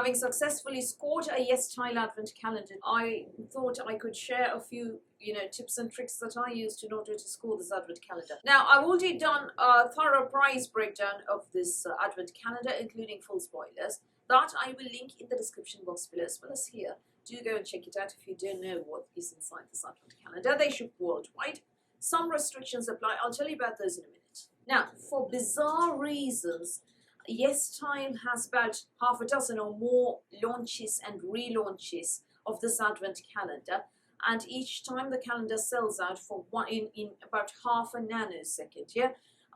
Having successfully scored a YesStyle Advent calendar, I thought I could share a few, tips and tricks that I used in order to score this Advent calendar. Now, I've already done a thorough price breakdown of this Advent calendar, including full spoilers. That I will link in the description box below as well as here. Do go and check it out if you don't know what is inside this Advent calendar. They ship worldwide. Some restrictions apply. I'll tell you about those in a minute. Now, for bizarre reasons, YesStyle has about half a dozen or more launches and relaunches of this Advent calendar, and each time the calendar sells out for in about half a nanosecond. Yeah,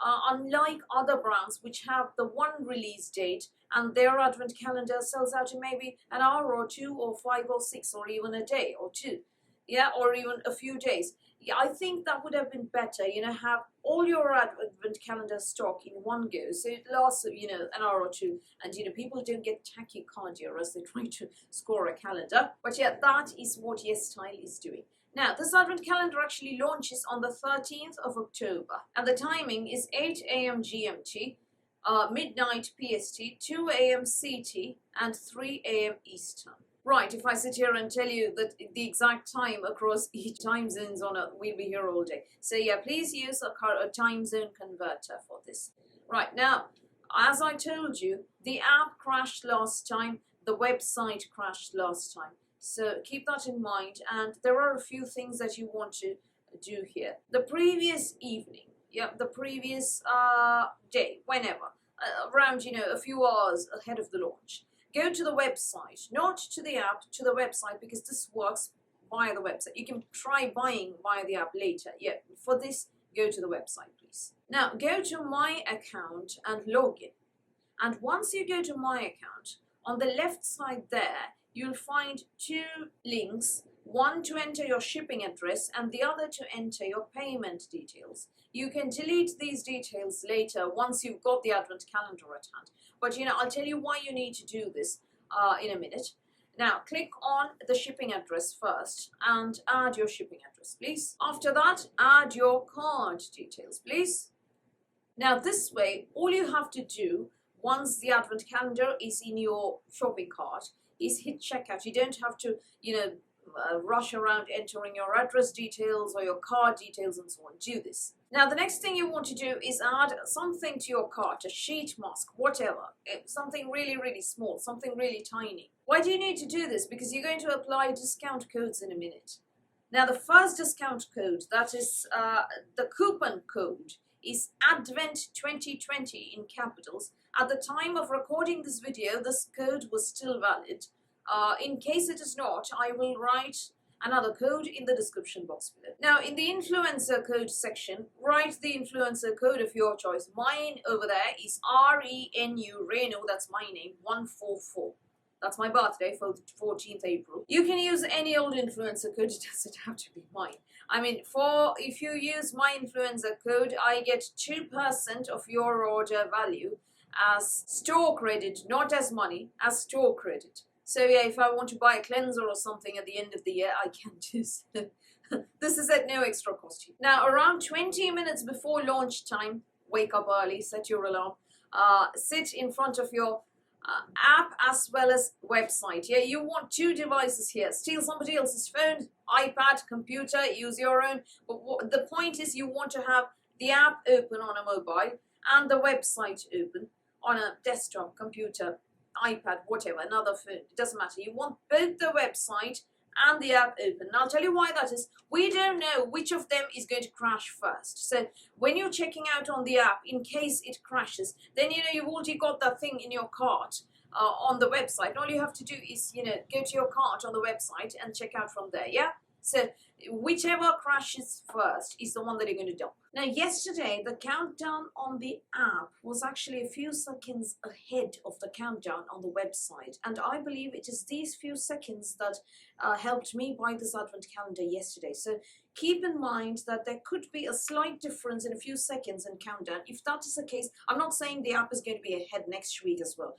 unlike other brands which have the one release date and their Advent calendar sells out in maybe an hour or two or 5 or 6 or even a day or two, yeah, or even a few days. Yeah, I think that would have been better, have all your Advent calendar stock in one go, so it lasts, an hour or two, and, people don't get tachycardia as they try to score a calendar. But yeah, that is what YesStyle is doing. Now, this Advent calendar actually launches on the 13th of October, and the timing is 8 a.m. GMT, midnight PST, 2 a.m. CT, and 3 a.m. Eastern. Right, if I sit here and tell you that the exact time across each time zones we'll be here all day. So yeah, please use a time zone converter for this. Right, now, as I told you, the app crashed last time, the website crashed last time. So keep that in mind, and there are a few things that you want to do here. The previous evening, the previous day, whenever, around, a few hours ahead of the launch, go to the website, not to the app, to the website, because this works via the website. You can try buying via the app later. Yeah, for this, go to the website, please. Now, go to My Account and log in. And once you go to My Account, on the left side there, you'll find 2 links, one to enter your shipping address and the other to enter your payment details. You can delete these details later once you've got the Advent calendar at hand. But I'll tell you why you need to do this in a minute. Now, click on the shipping address first and add your shipping address, please. After that, add your card details, please. Now, this way, all you have to do once the Advent calendar is in your shopping cart is hit checkout. You don't have to, rush around entering your address details or your card details and so on. Do this. Now, the next thing you want to do is add something to your cart, a sheet mask, whatever, something really, really small, something really tiny. Why do you need to do this? Because you're going to apply discount codes in a minute. Now, the first discount code, that is the coupon code, is ADVENT2020 in capitals. At the time of recording this video, this code was still valid. In case it is not, I will write another code in the description box below. Now, in the influencer code section, write the influencer code of your choice. Mine over there is RENU, that's my name, 144. That's my birthday, for 14th April. You can use any old influencer code, it doesn't have to be mine. I mean, if you use my influencer code, I get 2% of your order value as store credit, not as money, as store credit. So yeah, if I want to buy a cleanser or something at the end of the year, I can do so. This is at no extra cost. Now, around 20 minutes before launch time, wake up early, set your alarm, sit in front of your app as well as website. Yeah, you want 2 devices here. Steal somebody else's phone, iPad, computer, use your own. But the point is you want to have the app open on a mobile and the website open on a desktop, computer, iPad, whatever, another phone. It doesn't matter. You want both the website and the app open. And I'll tell you why that is. We don't know which of them is going to crash first. So when you're checking out on the app, in case it crashes, then you've already got that thing in your cart on the website. All you have to do is go to your cart on the website and check out from there. Yeah. So whichever crashes first is the one that you're going to dump. Now, yesterday, the countdown on the app was actually a few seconds ahead of the countdown on the website. And I believe it is these few seconds that helped me buy this Advent calendar yesterday. So keep in mind that there could be a slight difference in a few seconds in countdown. If that is the case, I'm not saying the app is going to be ahead next week as well.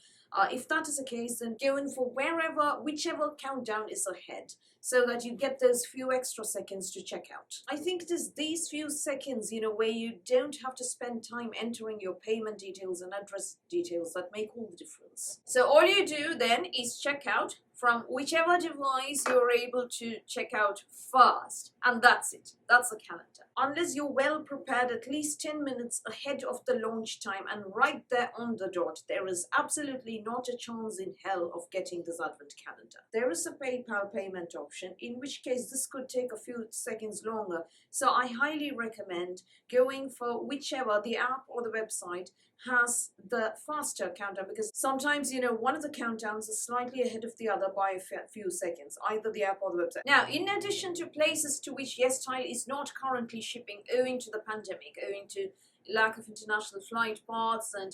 If that is the case, then go in for whichever countdown is ahead, so that you get those few extra seconds to check out. I think it is these few seconds, where you don't have to spend time entering your payment details and address details that make all the difference. So all you do then is check out from whichever device you're able to check out first, and that's it. That's the calendar. Unless you're well prepared at least 10 minutes ahead of the launch time and right there on the dot, there is absolutely not a chance in hell of getting this advent calendar. There is a PayPal payment option, in which case this could take a few seconds longer. So I highly recommend going for whichever, the app or the website, has the faster countdown, because sometimes one of the countdowns is slightly ahead of the other by a few seconds, either the app or the website. Now, in addition to places to which YesStyle is not currently shipping owing to the pandemic, owing to lack of international flight paths and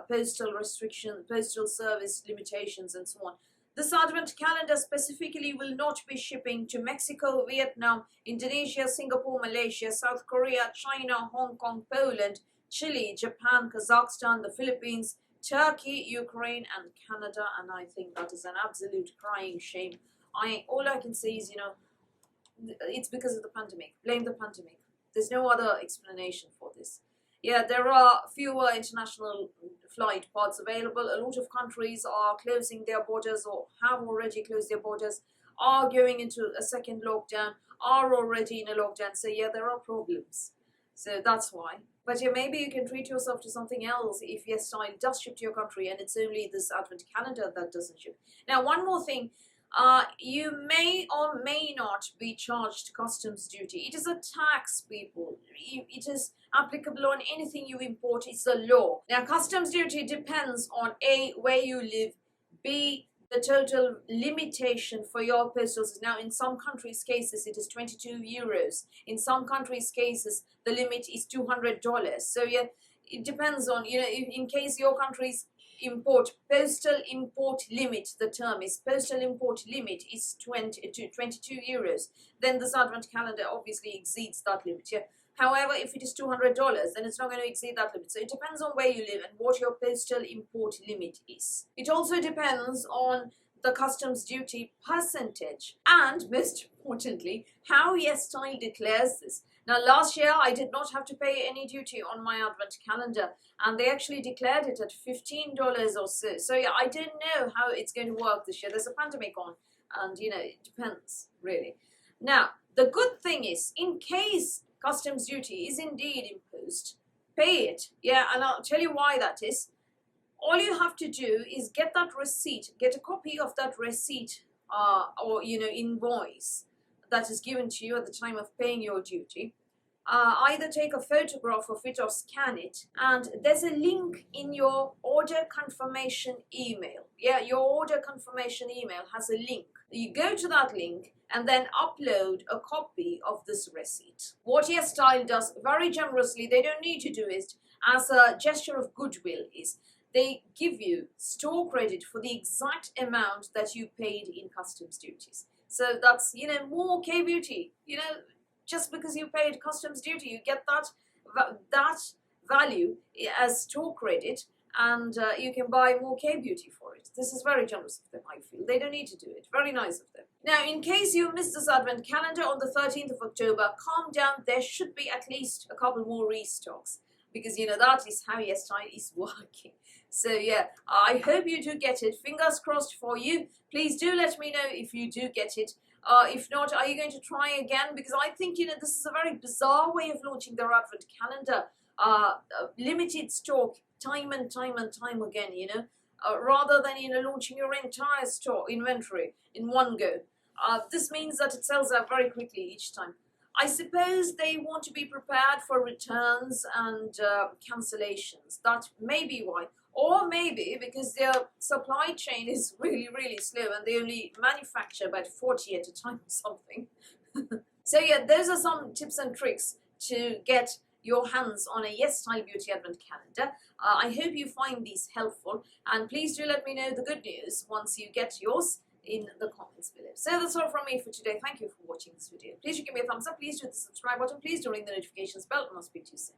postal restriction, postal service limitations and so on, this advent calendar specifically will not be shipping to Mexico, Vietnam, Indonesia, Singapore, Malaysia, South Korea, China, Hong Kong, Poland, Chile, Japan, Kazakhstan, the Philippines, Turkey, Ukraine, and Canada. And I think that is an absolute crying shame. All I can say is, it's because of the pandemic. Blame the pandemic. There's no other explanation for this. Yeah, there are fewer international flight paths available. A lot of countries are closing their borders or have already closed their borders, are going into a second lockdown, are already in a lockdown. So yeah, there are problems. So that's why. But yeah, maybe you can treat yourself to something else if YesStyle does ship to your country and it's only this advent calendar that doesn't ship. Now, one more thing. You may or may not be charged customs duty. It is a tax, people. It is applicable on anything you import. It's a law. Now, customs duty depends on A, where you live, B, the total limitation for your postal. Now, in some countries' cases, it is 22 euros. In some countries' cases, the limit is $200. So, yeah, it depends on, in case your country's postal import limit, the term is postal import limit is 22 euros, then this advent calendar obviously exceeds that limit. Yeah. However, if it is $200, then it's not going to exceed that limit. So it depends on where you live and what your postal import limit is. It also depends on the customs duty percentage, and most importantly, how YesStyle declares this. Now, last year I did not have to pay any duty on my advent calendar, and they actually declared it at $15 or so. So yeah, I don't know how it's going to work this year. There's a pandemic on, and it depends really. Now, the good thing is, in case customs duty is indeed imposed, pay it. Yeah, and I'll tell you why that is. All you have to do is get that receipt, get a copy of that receipt or invoice that is given to you at the time of paying your duty. Either take a photograph of it or scan it, and there's a link in your order confirmation email. Yeah, your order confirmation email has a link. You go to that link and then upload a copy of this receipt. What YesStyle does very generously, they don't need to do it as a gesture of goodwill, is they give you store credit for the exact amount that you paid in customs duties. So that's, more K-beauty. Just because you paid customs duty, you get that value as store credit, and you can buy more K-beauty for it. This is very generous of them, I feel. They don't need to do it. Very nice of them. Now, in case you missed this advent calendar on the 13th of October, calm down. There should be at least a couple more restocks, because that is how YesStyle is working. So yeah, I hope you do get it. Fingers crossed for you. Please do let me know if you do get it. If not, are you going to try again? Because I think, this is a very bizarre way of launching their advent calendar. Limited stock, time and time and time again, rather than, launching your entire store inventory in one go. This means that it sells out very quickly each time. I suppose they want to be prepared for returns and cancellations. That may be why. Or maybe because their supply chain is really, really slow and they only manufacture about 40 at a time or something. So yeah, those are some tips and tricks to get your hands on a YesStyle Beauty Advent Calendar. I hope you find these helpful, and please do let me know the good news once you get yours in the comments below. So that's all from me for today. Thank you for watching this video. Please do give me a thumbs up. Please do the subscribe button. Please do ring the notifications bell, and I'll speak to you soon.